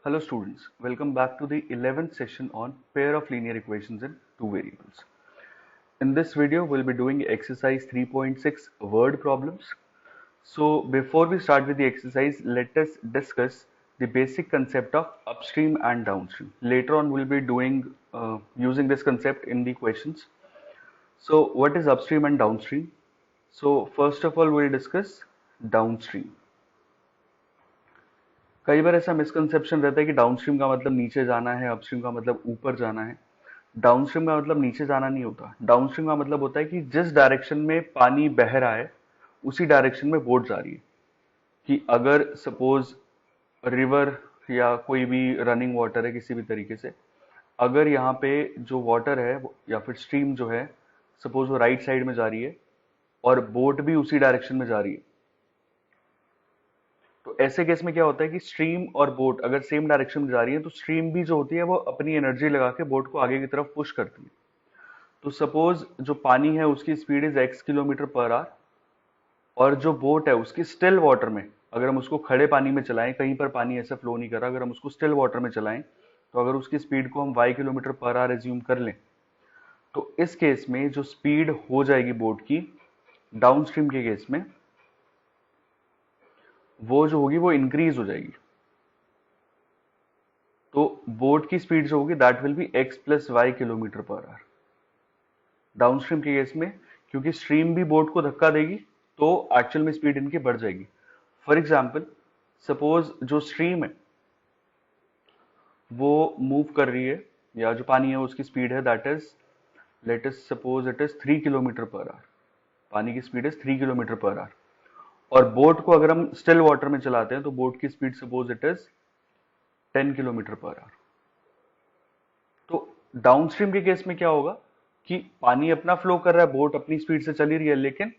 Hello students, welcome back to the 11th session on pair of linear equations in two variables. In this video, we'll be doing exercise 3.6 word problems. So before we start with the exercise, let us discuss the basic concept of upstream and downstream. Later on, we'll be doing using this concept in the questions. So what is upstream and downstream? So first of all, we'll discuss downstream. कई बार ऐसा misconception रहता है कि downstream का मतलब नीचे जाना है, अपस्ट्रीम का मतलब ऊपर जाना है। डाउनस्ट्रीम का मतलब नीचे जाना नहीं होता। डाउनस्ट्रीम का मतलब होता है कि जिस डायरेक्शन में पानी बह रहा है उसी डायरेक्शन में बोट जा रही है। कि अगर सपोज रिवर या कोई भी रनिंग वाटर है किसी भी तरीके से, अगर यहाँ पे जो वाटर है या फिर स्ट्रीम जो है सपोज वो राइट साइड में जा रही है और बोट भी उसी डायरेक्शन में जा रही है, तो ऐसे केस में क्या होता है कि स्ट्रीम और बोट अगर सेम डायरेक्शन में जा रही है तो स्ट्रीम भी जो होती है वो अपनी एनर्जी लगा के बोट को आगे की तरफ पुश करती है। तो सपोज जो पानी है उसकी speed is x kilometre per hour और जो बोट है उसकी स्टिल वाटर में, अगर हम उसको खड़े पानी में चलाएं, कहीं पर पानी ऐसा फ्लो नहीं कर रहा, अगर हम उसको स्टिल वाटर में चलाएं तो अगर उसकी स्पीड को हम y kilometre per hour assume कर लें तो इस केस में जो स्पीड हो जाएगी बोट की डाउनस्ट्रीम के केस में वो जो होगी वो इंक्रीज हो जाएगी। तो बोट की स्पीड जो होगी that will be x plus y kilometre पर आवर। डाउनस्ट्रीम के केस में क्योंकि स्ट्रीम भी बोट को धक्का देगी तो एक्चुअल में स्पीड इनकी बढ़ जाएगी। फॉर एग्जाम्पल सपोज जो स्ट्रीम है वो मूव कर रही है या जो पानी है उसकी स्पीड है that is let us suppose it is 3 kilometre per hour. पानी की speed is 3 kilometre per hour और बोट को अगर हम स्टिल वाटर में चलाते हैं तो बोट की speed suppose it is 10 kilometre per hour. तो डाउनस्ट्रीम के केस में क्या होगा कि पानी अपना फ्लो कर रहा है, बोट अपनी स्पीड से चली रही है, लेकिन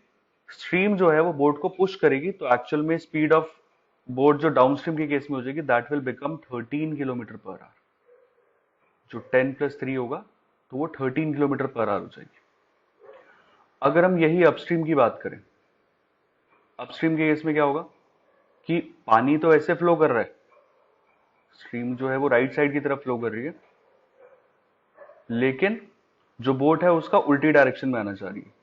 स्ट्रीम जो है वो बोट को पुश करेगी तो एक्चुअल में स्पीड ऑफ बोट जो डाउनस्ट्रीम के केस में हो जाएगी that will become 13 kilometre per hour. जो 10 प्लस 3 होगा तो वो 13 किलोमीटर पर आवर हो जाएगी। अगर हम यही अपस्ट्रीम की बात करें, अपस्ट्रीम के केस में क्या होगा कि पानी तो ऐसे फ्लो कर रहा है, स्ट्रीम जो है वो राइट साइड की तरफ फ्लो कर रही है, लेकिन जो बोट है उसका उल्टी डायरेक्शन में आना चाह रही है।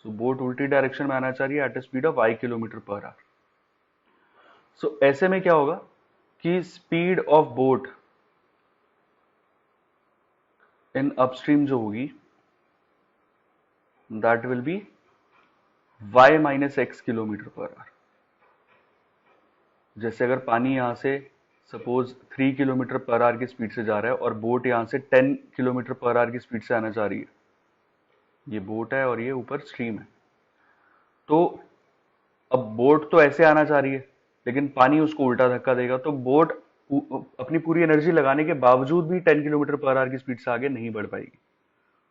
सो बोट उल्टी डायरेक्शन में आना चाह रही है at a speed of y kilometre पर आवर। सो ऐसे में क्या होगा कि speed of boat in upstream जो होगी that will be y minus x kilometre पर आवर। जैसे अगर पानी यहां से सपोज 3 किलोमीटर पर आवर की स्पीड से जा रहा है और बोट यहां से 10 किलोमीटर पर आवर की स्पीड से आना चाह रही है, ये बोट है और ये ऊपर स्ट्रीम है, तो अब बोट तो ऐसे आना चाह रही है लेकिन पानी उसको उल्टा धक्का देगा तो बोट अपनी पूरी एनर्जी लगाने के बावजूद भी 10 किलोमीटर पर आवर की स्पीड से आगे नहीं बढ़ पाएगी।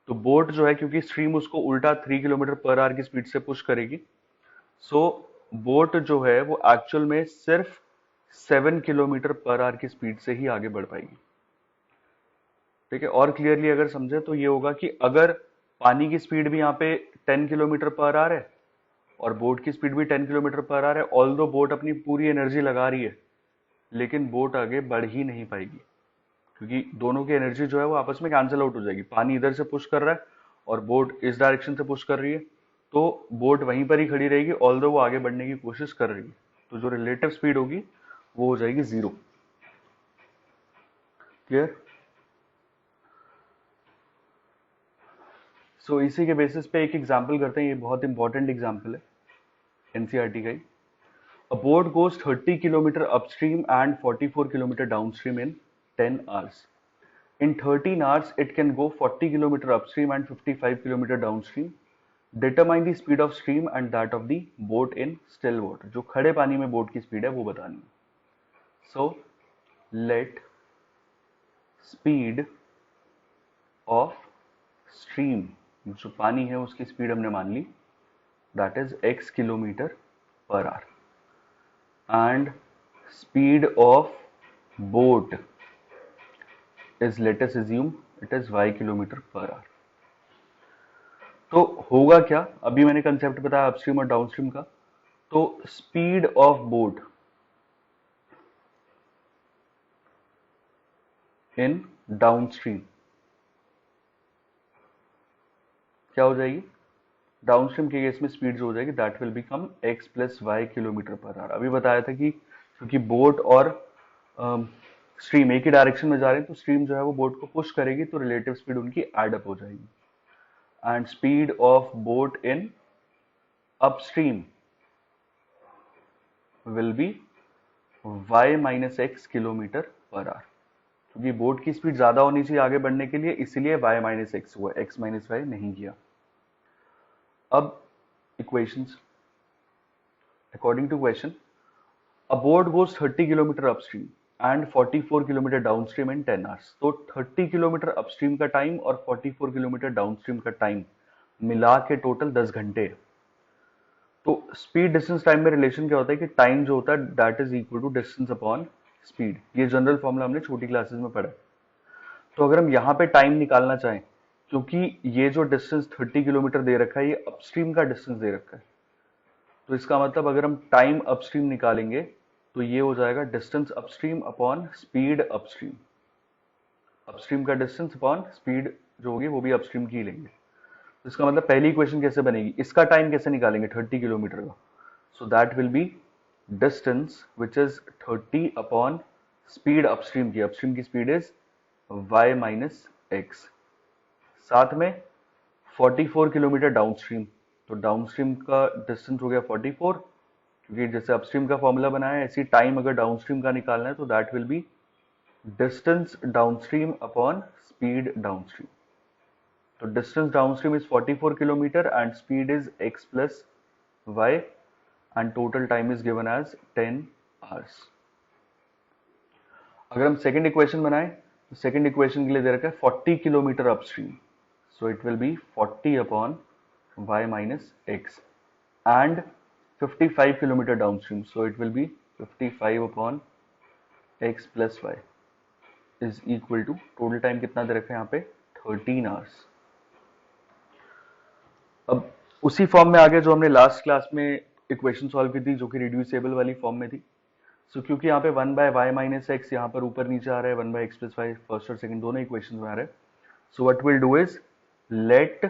तो बोट जो है क्योंकि स्ट्रीम उसको उल्टा 3 किलोमीटर पर आवर की स्पीड से पुश करेगी, सो बोट जो है वो एक्चुअल में सिर्फ 7 किलोमीटर पर आवर की स्पीड से ही आगे बढ़ पाएगी। ठीक है, और क्लियरली अगर समझे तो ये होगा कि अगर पानी की स्पीड भी यहाँ पे 10 किलोमीटर पर आवर है और बोट की स्पीड भी 10 किलोमीटर पर आवर है, ऑल्दो बोट अपनी पूरी एनर्जी लगा रही है लेकिन बोट आगे बढ़ ही नहीं पाएगी क्योंकि दोनों की एनर्जी जो है वो आपस में कैंसिल आउट हो जाएगी। पानी इधर से पुश कर रहा है और बोट इस डायरेक्शन से पुश कर रही है, तो बोट वहीं पर ही खड़ी रहेगी ऑल्दो वो आगे बढ़ने की कोशिश कर रही है, तो जो रिलेटिव स्पीड होगी वो हो जाएगी 0। क्लियर? सो इसी के बेसिस पे एक एग्जाम्पल करते हैं, ये बहुत इंपॉर्टेंट एग्जाम्पल है एनसीईआरटी का ही। A boat goes 30 kilometer upstream and 44 kilometer downstream in 10 hours. In 13 hours, it can go 40 kilometer upstream and 55 kilometer downstream. Determine the speed of stream and that of the boat in still water. जो खड़े पानी में boat की speed है वो बतानी है। So let speed of stream, जो पानी है उसकी स्पीड हमने मान ली that is x kilometre per hour and speed of boat is, let us assume it is y kilometre per hour. तो होगा क्या, अभी मैंने कंसेप्ट बताया अपस्ट्रीम और डाउनस्ट्रीम का, तो speed of boat in downstream, क्या हो जाएगी? डाउनस्ट्रीम के केस में स्पीड जो हो जाएगी that will become x plus y kilometre पर आवर। अभी बताया था कि क्योंकि बोट और स्ट्रीम एक ही डायरेक्शन में जा रहे हैं तो स्ट्रीम जो है वो बोट को पुश करेगी तो रिलेटिव स्पीड उनकी एड अप हो जाएगी। And speed of boat in upstream will be y minus x kilometre पर आवर। क्योंकि बोट की स्पीड ज्यादा होनी चाहिए आगे बढ़ने के लिए, इसीलिए y माइनस एक्स हुआ, x माइनस वाई नहीं किया। अब equations, according to question, a boat goes 30 kilometre upstream and 44 kilometre downstream in 10 hours. तो 30 किलोमीटर अपस्ट्रीम का टाइम और 44 किलोमीटर डाउनस्ट्रीम का टाइम मिला के टोटल 10 घंटे। तो स्पीड डिस्टेंस टाइम में रिलेशन क्या होता है कि टाइम जो होता है that is equal to distance upon speed. ये जनरल फॉर्मूला हमने छोटी क्लासेस में पढ़ा है। तो अगर हम यहाँ पे टाइम निकालना चाहें, क्योंकि ये जो डिस्टेंस 30 किलोमीटर दे रखा है ये अपस्ट्रीम का डिस्टेंस दे रखा है, तो इसका मतलब अगर हम टाइम अपस्ट्रीम निकालेंगे तो ये हो जाएगा distance upstream upon speed upstream. Upstream का डिस्टेंस अपॉन स्पीड जो होगी वो भी अपस्ट्रीम की लेंगे। तो इसका मतलब पहली इक्वेशन कैसे बनेगी, इसका टाइम कैसे निकालेंगे 30 किलोमीटर का। So that will be distance which is 30 upon speed upstream की, अपस्ट्रीम की speed is y minus x, साथ में 44 किलोमीटर डाउनस्ट्रीम। तो डाउनस्ट्रीम का डिस्टेंस हो गया 44, क्योंकि जैसे अपस्ट्रीम का फॉर्मूला बनाया है ऐसी टाइम अगर डाउनस्ट्रीम का निकालना है तो that will be distance downstream upon speed downstream. तो distance downstream is 44 kilometre and speed is x plus y and total time is given as 10 hours. अगर हम सेकेंड इक्वेशन बनाएं तो सेकेंड इक्वेशन के लिए दे रखा है 40 kilometre upstream, so it will be 40 upon y minus x and 55 kilometre downstream, so it will be 55 upon x plus y is equal to total time कितना दे रखा है यहाँ पे 13 आवर्स। अब उसी फॉर्म में आ गया जो हमने लास्ट क्लास में इक्वेशन सॉल्व की थी जो कि रिड्यूसेबल वाली फॉर्म में थी। सो क्योंकि यहाँ पे 1 बाय वाई माइनस एक्स यहाँ पर ऊपर नीचे आ रहा है, 1 by x plus y first और सेकंड दोनों इक्वेशन में आ रहा है। So what will do is let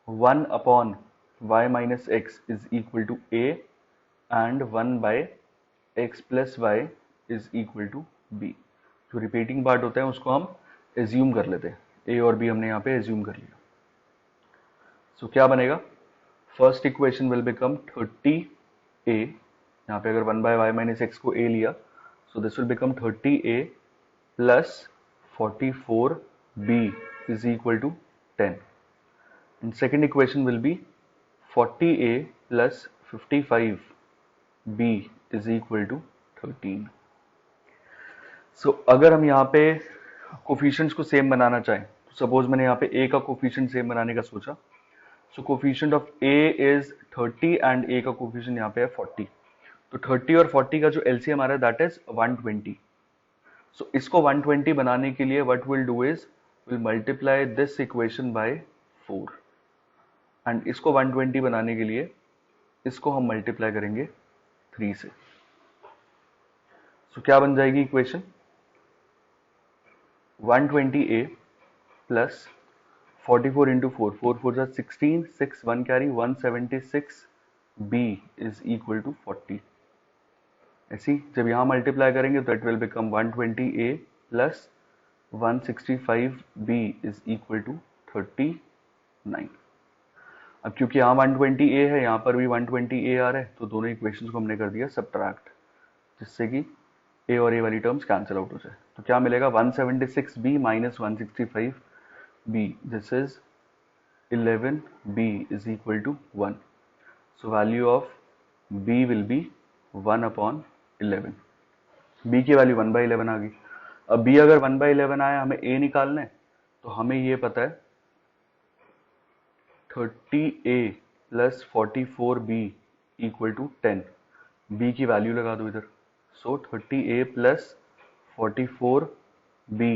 1 upon y minus x is equal to a and 1 by x plus y is equal to b। जो रिपीटिंग पार्ट होता है उसको हम एज्यूम कर लेते हैं, a और b हमने यहाँ पे एज्यूम कर लिया। सो क्या बनेगा, first equation will become 30a, यहाँ पे अगर 1 बाय वाई माइनस एक्स को a लिया so this will become 30a plus 44b is equal to 10 and second equation will be 40a plus 55b is equal to 13। so अगर हम यहाँ पे coefficients को सेम बनाना चाहें तो सपोज मैंने यहाँ पे a का कोफिशिएंट सेम बनाने का सोचा। So coefficient of a is 30 and a का कोफिशिएंट यहाँ पे है 40। तो 30 और 40 का जो एलसीएम आ रहा है दैट इज 120। सो इसको 120 बनाने के लिए what will do is will multiply this equation by 4 and इसको 120 बनाने के लिए इसको हम मल्टीप्लाई करेंगे 3 से। सो क्या बन जाएगी इक्वेशन 120a प्लस 44 इंटू 4, 4 4 जा 16, 6 1 carry 176b is equal to 40। ऐसी जब यहाँ मल्टीप्लाई करेंगे तो it will become 120a plus 165b is equal to 39। अब क्योंकि यहाँ 120a है यहाँ पर भी 120a आ रहा है तो दोनों इक्वेशंस को हमने कर दिया सबट्रैक्ट, जिससे कि a और a वाली टर्म्स कैंसिल आउट हो जाए। तो क्या मिलेगा 176b minus 165b, this is 11b is equal to 1। So value of b will be 1 upon 11। b की वैल्यू 1/11 आ गई। अब b अगर 1/11 आया हमें a निकालना है तो हमें ये पता है 30a plus 44b equal to 10। b की वैल्यू लगा दो इधर। So 30a plus 44b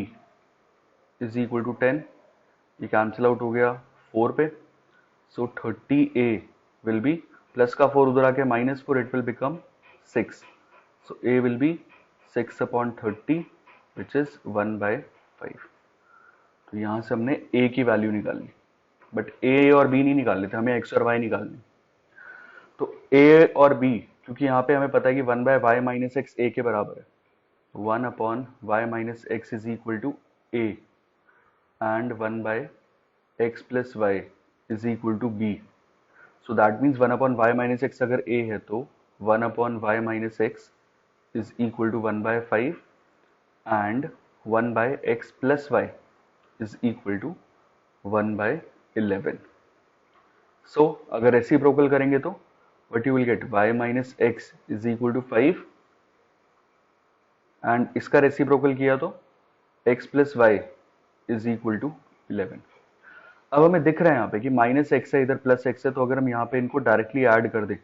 is equal to 10, ये कैंसिल आउट हो गया 4 पे। सो 30a विल बी प्लस का 4 उधर आके minus 4, it will become 6। So a will be 6 upon 30 which is 1/11। 5। तो यहाँ से हमने a की वैल्यू निकाली, बट a और b नहीं निकालने थे, हमें x और y निकालने। तो a और b, क्योंकि यहाँ पे हमें पता है कि 1/y माइनस एक्स a के बराबर है, 1/y minus x is equal to a and 1/x plus y is equal to b। So that means 1/y minus x अगर a है तो 1/y minus x is equal to 1/5 and 1/x plus y is equal to 1/11। So अगर reciprocal करेंगे तो what you will get, y minus x is equal to 5 and इसका reciprocal किया तो x plus y is equal to 11। अब हमें दिख रहा है यहाँ पे कि माइनस एक्स है, इधर प्लस एक्स है, तो अगर हम यहाँ पे इनको डायरेक्टली ऐड कर दें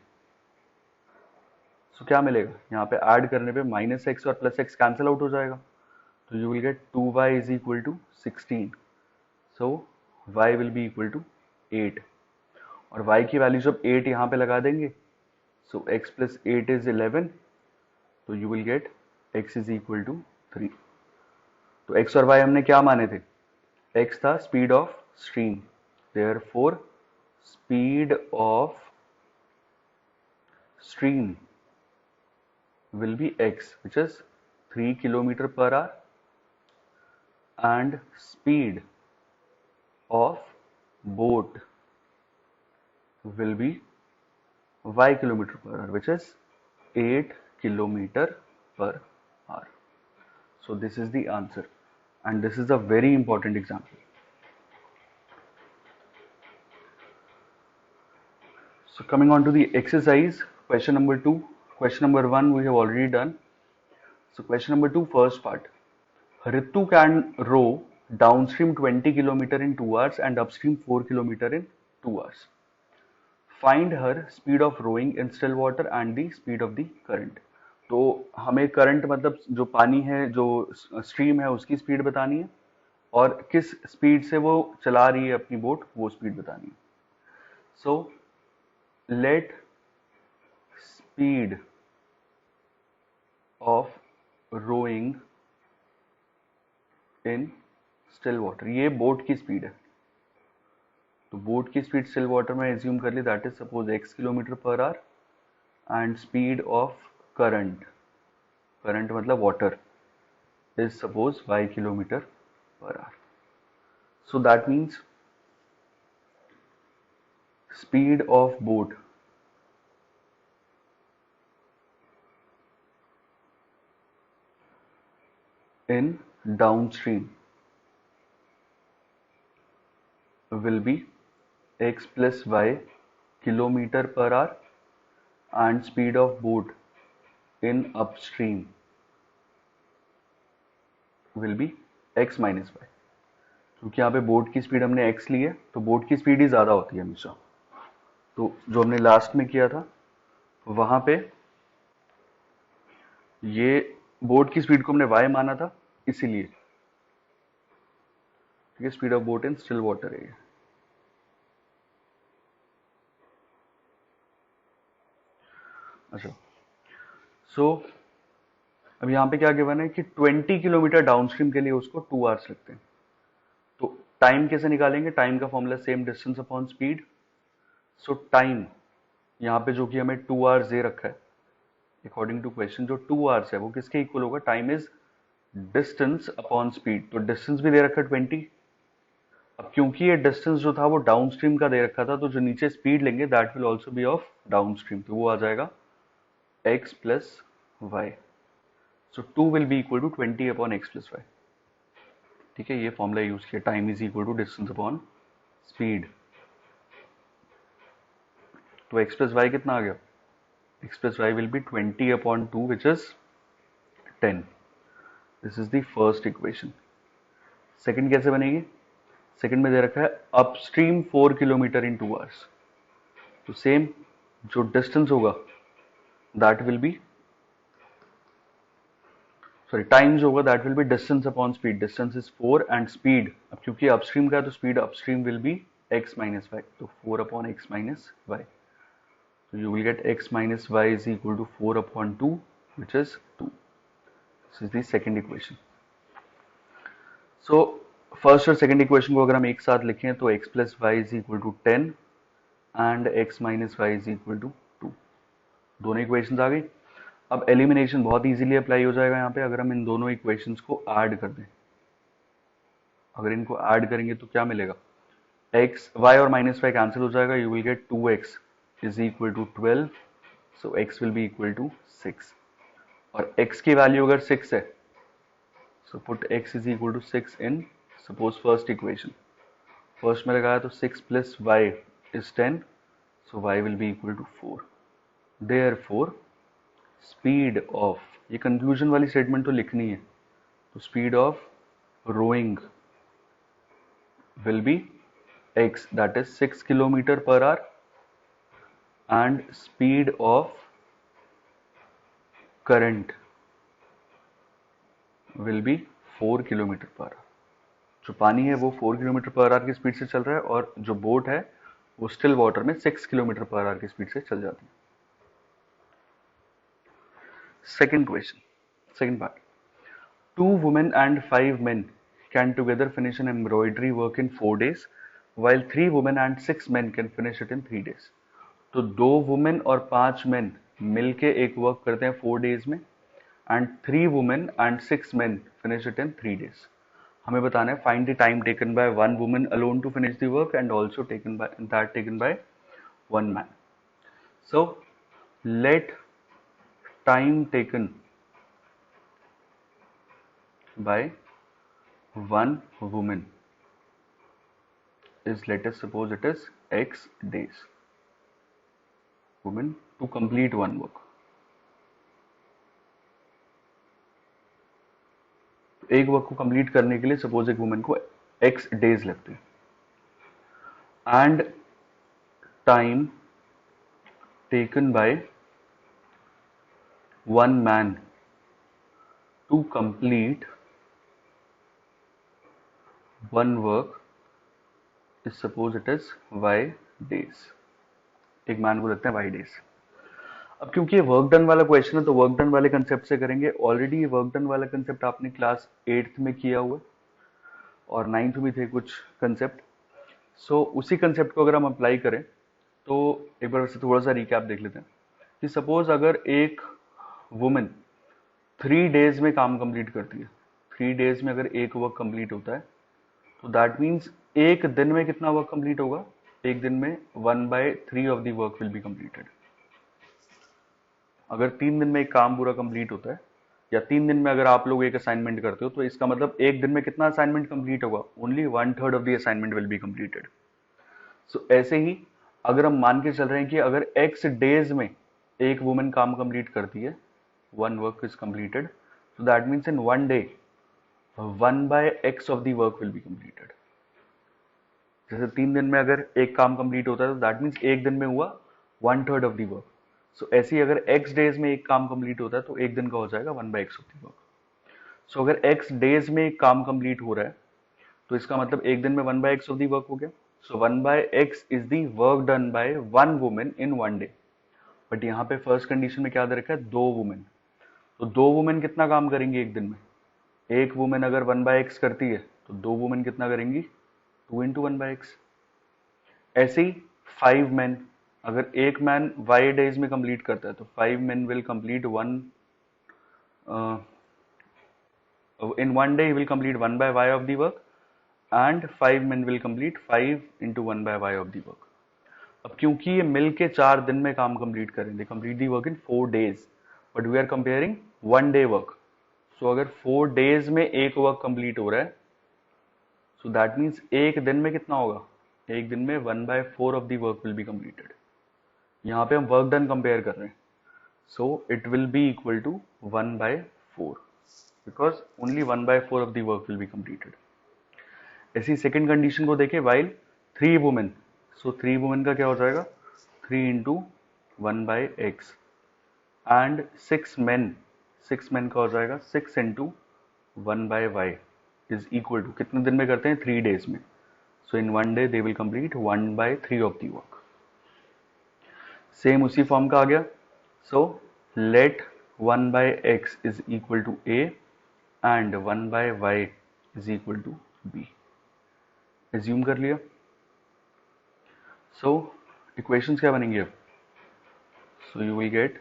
तो क्या मिलेगा, यहाँ पे ऐड करने पे माइनस एक्स और प्लस एक्स कैंसिल आउट हो जाएगा, तो you will get 2y is equal to 16। So y will be equal to 8 और y की वैल्यू जब 8 यहाँ पे लगा देंगे, सो x प्लस 8 इज 11, तो you will get x is equal to 3। तो x और y हमने क्या माने थे, x था speed of stream, therefore speed of stream will be x, which is 3 kilometer per hour, and speed of boat will be y kilometer per hour, which is 8 kilometer per hour. So this is the answer, and this is a very important example. So coming on to the exercise, question number 2. Question number 1 we have already done. So question number 2, first part. Ritu can row downstream 20 kilometer in 2 hours and upstream 4 kilometer in 2 hours. Find her speed of rowing in still water and the speed of the current. तो हमें current मतलब जो पानी है, जो stream है, उसकी speed बतानी है और किस स्पीड से वो चला रही है अपनी बोट, वो स्पीड बतानी है। So let speed of rowing in still water, ये बोट की स्पीड है, तो बोट की स्पीड स्टिल वाटर में एज्यूम कर ली, that is suppose x kilometre पर hour, and speed of current, current मतलब water, is suppose y kilometre पर hour. So that means speed of boat in downstream will be x plus y kilometer per hour and speed of boat in upstream will be x minus y। क्योंकि यहाँ पे boat की speed हमने x ली है, तो boat की speed ही ज़्यादा होती है हमेशा। तो जो हमने लास्ट में किया था वहाँ पे ये बोट की स्पीड को हमने y माना था, इसीलिए ठीक है, speed of boat in still water है। अच्छा, सो अब यहाँ पे क्या गिवन है कि 20 किलोमीटर डाउनस्ट्रीम के लिए उसको 2 आवर्स लगते हैं। तो टाइम कैसे निकालेंगे, टाइम का formula same, distance upon speed. सो टाइम यहाँ पे जो कि हमें 2 आवर्स दे रखा है, अकॉर्डिंग टू क्वेश्चन जो 2 आवर्स है वो किसके इक्वल होगा, time is distance upon speed. तो डिस्टेंस भी दे रखा है 20। अब क्योंकि ये डिस्टेंस जो था वो डाउनस्ट्रीम का दे रखा था, तो जो नीचे स्पीड लेंगे that will also be of downstream, तो वो आ जाएगा x plus y. So 2 will be equal to 20 upon x plus y. ठीक है, ये फॉर्मूला यूज किया, time is equal to distance upon speed. तो x प्लस वाई कितना आ गया, x plus y will be 20 upon 2 which is 10। This is the first equation. Second कैसे बनेगी, सेकंड में दे रखा है अपस्ट्रीम 4 किलोमीटर इन 2 आवर्स। तो सेम जो डिस्टेंस होगा that will be, sorry time जो होगा that will be distance upon speed, distance is 4 and speed, अब क्योंकि अपस्ट्रीम का है तो speed upstream will be x minus y, तो 4 upon x minus y. So you will get x minus y is equal to 4 upon 2, which is 2. This is the second equation. So first और second equation को अगर हम एक साथ लिखें तो x plus y is equal to 10 and x minus y is equal to 2। दोनों equations आ गई। अब एलिमिनेशन बहुत इजीली अप्लाई हो जाएगा यहाँ पे अगर हम इन दोनों इक्वेशंस को ऐड कर दें। अगर इनको ऐड करेंगे तो क्या मिलेगा, x y और माइनस वाई कैंसिल हो जाएगा, you will get 2x is equal to 12, so x will be equal to 6 और x की वैल्यू अगर 6 है, so put x is equal to 6 in suppose first equation. First में लगाया तो 6 plus y is 10, so y will be equal to 4. Therefore speed of, ये conclusion वाली statement तो लिखनी है, तो speed of rowing will be x, that is 6 kilometer per hour, and speed of current will be 4 kilometre per hour. जो पानी है वो 4 किलोमीटर पर आवर की स्पीड से चल रहा है और जो बोट है वो स्टिल वाटर में 6 किलोमीटर पर आवर की स्पीड से चल जाती है। Second question, second part, 2 women and 5 men can together finish an embroidery work in 4 days while 3 women and 6 men can finish it in 3 days। तो 2 वुमेन और 5 मेन मिलके एक वर्क करते हैं 4 डेज में and 3 women and 6 men finish it in 3 days. हमें बताना है find the time taken by 1 woman alone to finish the work and also taken by 1 man. So let time taken by 1 woman is, let us suppose it is x days, women to complete one work। एक work को complete करने के लिए suppose एक women को x days लगते हैं and time taken by 1 man to complete one work is suppose it is y days. एक मैन को लगते हैं y डेज। अब क्योंकि ये वर्क डन वाला क्वेश्चन है तो वर्क डन वाले कंसेप्ट से करेंगे। ऑलरेडी ये वर्क डन वाला कंसेप्ट आपने क्लास 8th में किया हुआ है और 9th में थे कुछ कंसेप्ट। सो उसी कंसेप्ट को अगर हम अप्लाई करें तो एक बार वैसे थोड़ा सा रिकैप देख लेते हैं कि सपोज अगर एक वुमेन 3 डेज में काम कंप्लीट करती है, 3 डेज में अगर एक वर्क कंप्लीट होता है तो दैट मीन्स एक दिन में कितना वर्क कंप्लीट होगा, एक दिन में 1/3 of the work will be completed. अगर 3 दिन में एक काम पूरा कंप्लीट होता है या 3 दिन में अगर आप लोग एक असाइनमेंट करते हो तो इसका मतलब एक दिन में कितना असाइनमेंट कंप्लीट होगा, only 1/3 of the assignment will be completed. So ऐसे ही अगर हम मान के चल रहे हैं कि अगर x डेज में एक वुमेन काम कंप्लीट करती है, 1 work is completed, so that means in 1 day 1/x of the work will be completed। जैसे 3 दिन में अगर एक काम कंप्लीट होता है तो दैट मीन्स एक दिन में हुआ 1/3 ऑफ द वर्क। सो ऐसे ही अगर x डेज में एक काम कंप्लीट होता है तो एक दिन का हो जाएगा 1/x of the work. So अगर x डेज में एक काम कंप्लीट हो रहा है तो इसका मतलब एक दिन में 1/x ऑफ द वर्क हो गया। सो 1/x is the work done by 1 women in 1 day. But यहाँ पे फर्स्ट कंडीशन में क्या दे रखा है, 2 वुमेन। तो 2 वुमेन कितना काम करेंगी एक दिन में, एक वुमेन अगर 1/x करती है तो 2 वुमेन कितना करेंगी, 2 into 1/x। ऐसे ही 5 मैन, अगर एक मैन y डेज में कंप्लीट करता है तो 5 man will complete in 1 day he will complete 1/y of the work and 5 men will complete 5 into 1/y of the work। अब क्योंकि ये मिल के 4 दिन में काम कंप्लीट करें, they complete the work in 4 days, but we are comparing 1 day work. So अगर 4 days में एक वर्क कंप्लीट हो रहा है सो दैट मीन्स एक दिन में कितना होगा, एक दिन में 1/4 of the work will be completed. यहाँ पे हम वर्क डन कंपेयर कर रहे हैं, so it will be equal to 1/4 because only 1/4 of the work will be completed. ऐसी सेकेंड कंडीशन को देखें, वाइल 3 वुमेन, सो 3 वुमेन का क्या हो जाएगा, 3 into 1/x and 6 men, 6 men का हो जाएगा 6 into 1/y is equal to, कितने दिन में करते हैं, 3 डेज में। So in 1 day they will complete 1/3 of the work. Same उसी फॉर्म का आ गया। So let 1/x is equal to a and 1/y is equal to b. Assume कर लिया। सो इक्वेशंस क्या बनेंगे अब? So you will get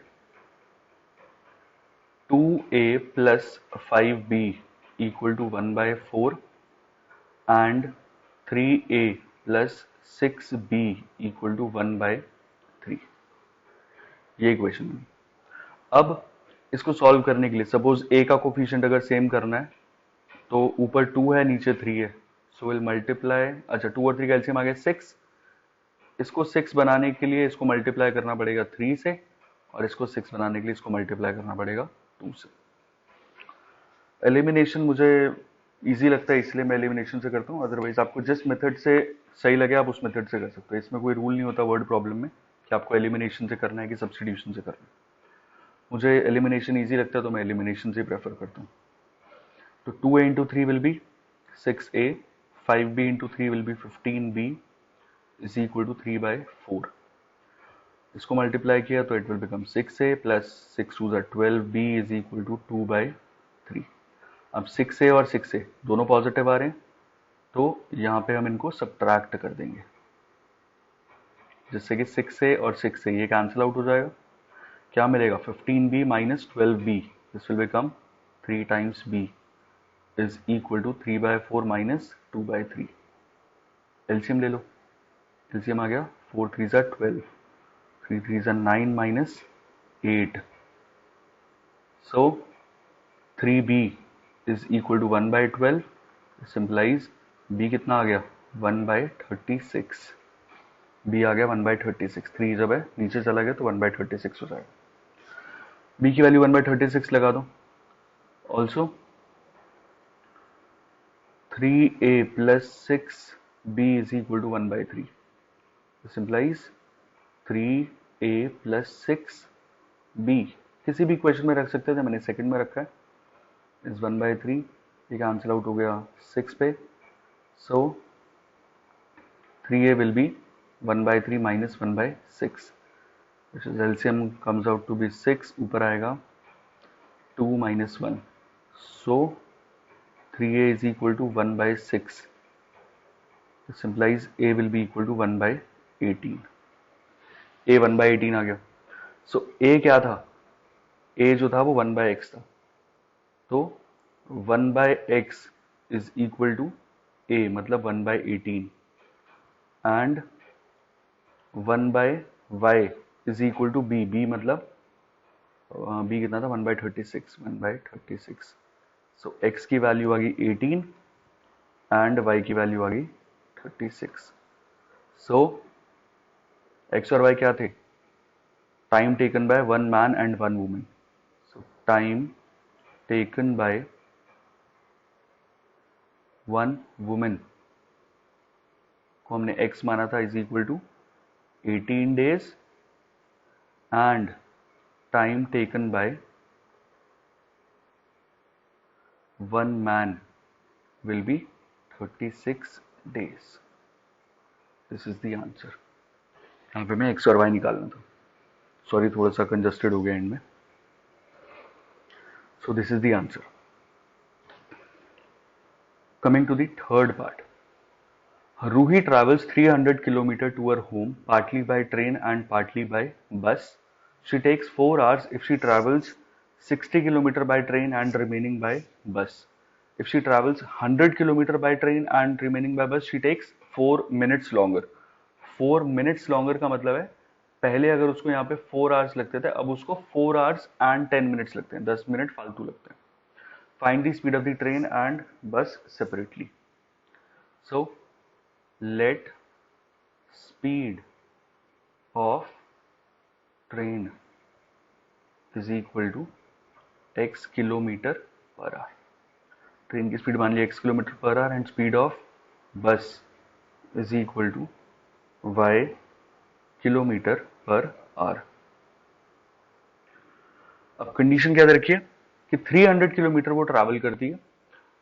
2a plus 5b equal to 1 by 4 and 3a plus 6b equal to 1 by 3। ये equation है। अब इसको सॉल्व करने के लिए सपोज a का कोफिशिएंट अगर सेम करना है तो ऊपर 2 है नीचे 3 है, सो विल मल्टीप्लाई, अच्छा 2 और 3 का एलसीएम आ गया 6। इसको 6 बनाने के लिए इसको मल्टीप्लाई करना पड़ेगा 3 से, और इसको 6 बनाने के लिए इसको मल्टीप्लाई करना पड़ेगा 2 से। एलिमिनेशन मुझे इजी लगता है इसलिए मैं एलिमिनेशन से करता हूँ, अदरवाइज आपको जिस मेथड से सही लगे आप उस मेथड से कर सकते हो। इसमें कोई रूल नहीं होता वर्ड प्रॉब्लम में कि आपको एलिमिनेशन से करना है कि सब्स्टिट्यूशन से करना है। मुझे एलिमिनेशन इजी लगता है तो मैं एलिमिनेशन से प्रेफर करता हूँ। तो 2a into 3 will be 6a, 5b into 3 will be 15b is equal to 3 by 4। इसको मल्टीप्लाई किया तो it will become 6a plus 6 to 12b is equal to 2 by 3। अब 6a और 6a दोनों पॉजिटिव आ रहे हैं तो यहाँ पे हम इनको सब्ट्रैक्ट कर देंगे, जिससे कि 6a और 6a ये कैंसिल आउट हो जाएगा। क्या मिलेगा? 15b minus 12b, this will become 3 times b is equal to 3 by 4 minus 2 by 3। LCM ले लो, एलसीएम आ गया 4 3 ज़ा 12, 3 3 ज़ा 9 minus 8, so 3b is equal to 1 by 12। This implies b कितना आ गया? 1 बाई 36। b आ गया 1 बाई 36। 3 जब है नीचे चला गया तो 1 बाई 36 हो जाएगा। b की वैल्यू 1 बाई 36 लगा दो। Also 3a plus 6b is equal to 1 by 3। This implies 3a plus 6b किसी भी इक्वेशन में रख सकते थे, मैंने सेकंड में रखा है, इज 1 बाई 3। ये कैंसिल आउट हो गया 6 पे, सो 3a will be 1 by 3 minus 1 by 6, which is LCM comes out to be 6, ऊपर आएगा 2 minus 1, so 3a is equal to 1 by 6. This implies a will be equal to 1 by 18. a 1 by 18 आ गया। so a क्या था? a जो था वो 1 by x था, तो 1 by x is equal to a मतलब 1 by 18 and 1 by y is equal to b, b मतलब b कितना था? 1 by 36, 1 by 36। सो x की वैल्यू आ गई 18 एंड y की वैल्यू आ गई 36। सो x और y क्या थे? Time taken by one man and one women. So time taken by one women को हमने x माना था is equal to 18 days and time taken by one man will be 36 days. This is the answer. यहाँ पे मैं x और y निकालना था, सॉरी थोड़ा सा कंजस्टेड हो गया एंड में। So this is the answer. Coming to the third part. Ruhi travels 300 km to her home partly by train and partly by bus. She takes 4 hours if she travels 60 km by train and remaining by bus. If she travels 100 km by train and remaining by bus, she takes 4 minutes longer. 4 minutes longer का मतलब है पहले अगर उसको यहाँ पे 4 hours लगते थे, अब उसको 4 hours and 10 minutes लगते हैं, 10 मिनट फालतू लगते हैं। Find the speed of the train and bus separately. So let speed of train is equal to x kilometer per hour. Train की स्पीड मान लिया x किलोमीटर पर hour and speed of bus is equal to y kilometre पर hour. अब condition क्या दे रखी है कि 300 किलोमीटर वो ट्रैवल करती है,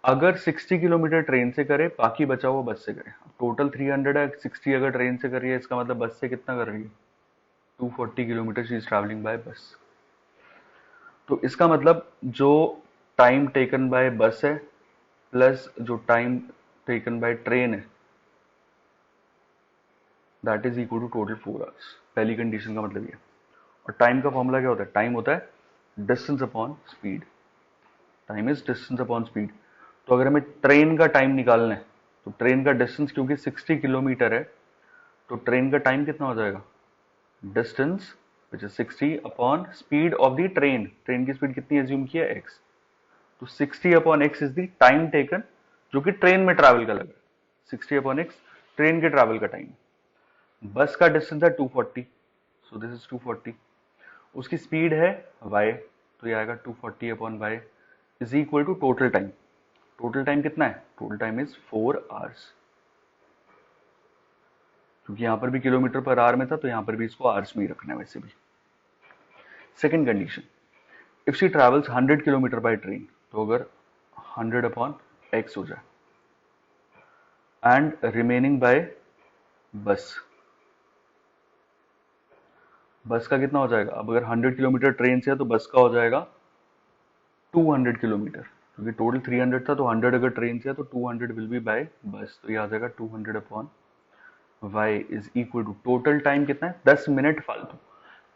अगर 60 किलोमीटर ट्रेन से करे बाकी बचा हुआ बस से करे। टोटल 300 है, 60 अगर ट्रेन से कर रही है इसका मतलब बस से कितना कर रही है? 240 kilometre she is travelling by बस। तो इसका मतलब जो टाइम टेकन बाय बस है प्लस जो टाइम टेकन बाय ट्रेन है that is equal to total 4 hours. पहली कंडीशन का मतलब ये। और टाइम का फॉर्मूला क्या होता है? टाइम होता है distance upon speed. Time is distance upon speed. तो अगर हमें ट्रेन का टाइम निकालना है तो ट्रेन का डिस्टेंस क्योंकि 60 किलोमीटर है तो ट्रेन का टाइम कितना हो जाएगा? Distance which is 60 upon speed of the train. Train की स्पीड कितनी एज्यूम किया? x। तो 60 upon x is the time taken जो कि ट्रेन में ट्रैवल का लगा। 60 अपॉन x ट्रेन के ट्रैवल का टाइम। बस का डिस्टेंस है 240, सो दिस इज 240। उसकी स्पीड है y, तो ये आएगा 240 upon y is equal to total time. Total time कितना है? Total time is 4 hours. क्योंकि यहां पर भी किलोमीटर पर आवर में था तो यहां पर भी इसको आवर्स में ही रखना है वैसे भी। Second condition, if she travels 100 kilometre by train, तो अगर 100 अपॉन x हो जाए एंड रिमेनिंग बाय बस। बस का कितना हो जाएगा? अब अगर 100 किलोमीटर ट्रेन से है तो बस का हो जाएगा 200 किलोमीटर, क्योंकि टोटल 300 था तो 100 अगर ट्रेन से है तो 200 विल बी बाय बस। तो ये आ जाएगा 200 upon y is equal to total time कितना है? 10 मिनट फालतू।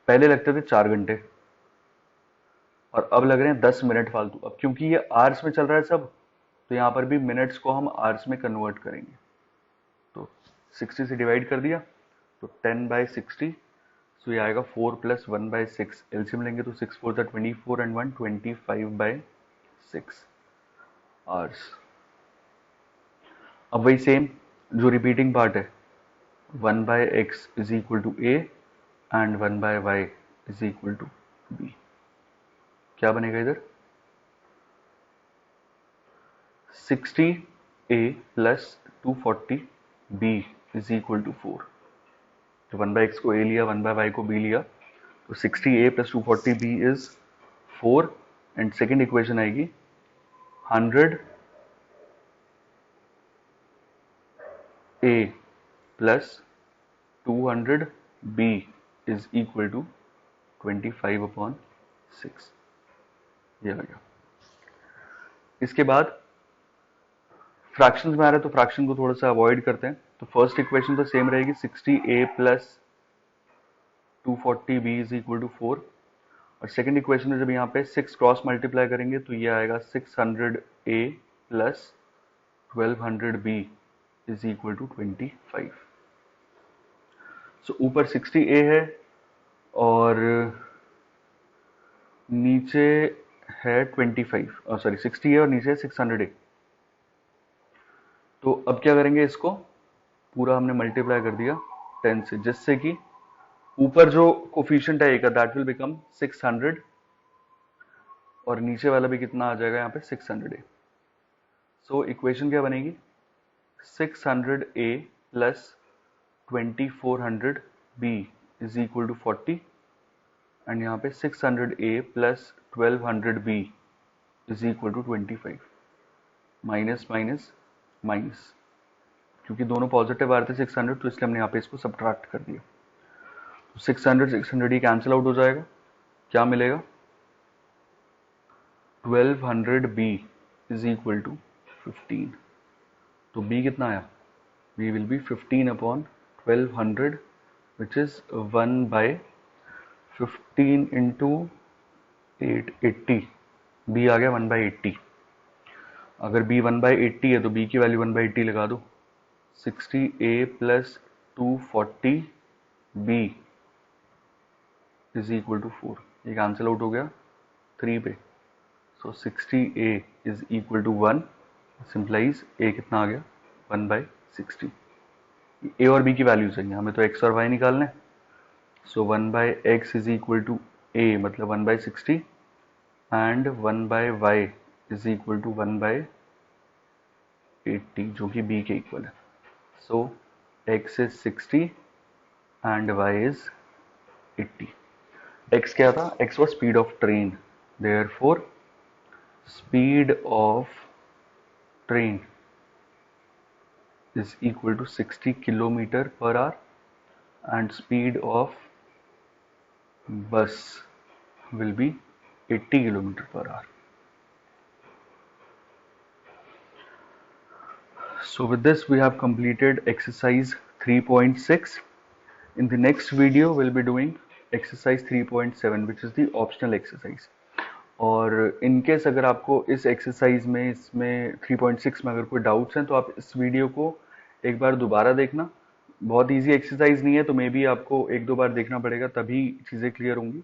पहले लगते थे 4 घंटे और अब लग रहे हैं 10 मिनट फालतू। अब क्योंकि ये आवर्स में चल रहा है सब, तो यहाँ पर भी मिनट्स को हम आवर्स में कन्वर्ट करेंगे। तो 60 से डिवाइड कर दिया तो 10/60, सो ये आएगा 4 + 1/6। एलसीएम लेंगे तो 6 4 24 एंड 1 25/6 आवर्स। अब वही सेम जो रिपीटिंग पार्ट है, 1/x is equal to a and 1/y is equal to b। क्या बनेगा इधर? 60a + 240b is equal to 4। तो 1/x को a लिया, 1/y को b लिया, तो 60a + 240b is 4 and second equation आएगी 100a + 200b is equal to 25/6। ये आ गया। इसके बाद फ्रैक्शंस में आ रहा है तो फ्रैक्शन को थोड़ा सा अवॉइड करते हैं। तो फर्स्ट इक्वेशन तो सेम रहेगी, 60a + 240b is equal to 4। और सेकंड इक्वेशन में जब यहाँ पे 6 क्रॉस मल्टीप्लाई करेंगे तो ये आएगा 600a + 1200b is equal to 25। सो ऊपर 60a है और नीचे है 25, सॉरी 60a और नीचे है 600a। तो अब क्या करेंगे? इसको पूरा हमने मल्टीप्लाई कर दिया 10 से, जिससे कि ऊपर जो कोफिशिएंट है का दैट विल बिकम 600 और नीचे वाला भी कितना आ जाएगा यहाँ पे 600a। सो इक्वेशन क्या बनेगी? 600a + 2400b is equal to 40 and यहाँ पे 600a + 1200b is equal to 25। Minus minus minus, क्योंकि दोनों पॉजिटिव आ रहे थे 600 तो इसलिए हमने यहाँ पे इसको सब्ट्रैक्ट कर दिया। 600 ही कैंसिल आउट हो जाएगा। क्या मिलेगा? 1200b is equal to 15। तो b कितना आया? b will B 15 upon 1200 which is 1/15 into 8 80। b आ गया 1/80। अगर b 1/80 है तो b की वैल्यू 1/80 लगा दो। 60a + 240b is equal to 4। ये कैंसिल आउट हो गया 3 पे। So 60a is equal to 1 simplify a कितना आ गया? 1/60। a और b की वैल्यूज है, हमें तो x और y निकालना है। So 1/x is equal to a मतलब 1/60 and 1/y is equal to 1/80 जो कि b के इक्वल है। सो x is 60 and y is 80। x क्या था? x was speed of train, therefore speed of train is equal to 60 km/h and speed of bus will be 80 km/h. So with this we have completed exercise 3.6. In the next video we'll be doing exercise 3.7 which is the optional exercise. और in case अगर आपको इस exercise में इसमें 3.6 में अगर कोई doubts हैं तो आप इस वीडियो को एक बार दोबारा देखना. बहुत इजी एक्सरसाइज नहीं है तो मे बी आपको एक दो बार देखना पड़ेगा तभी चीज़ें क्लियर होंगी.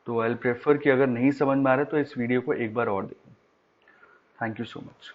तो आई प्रेफर कि अगर नहीं समझ में आ रहा है तो इस वीडियो को एक बार और देखो. Thank you so much.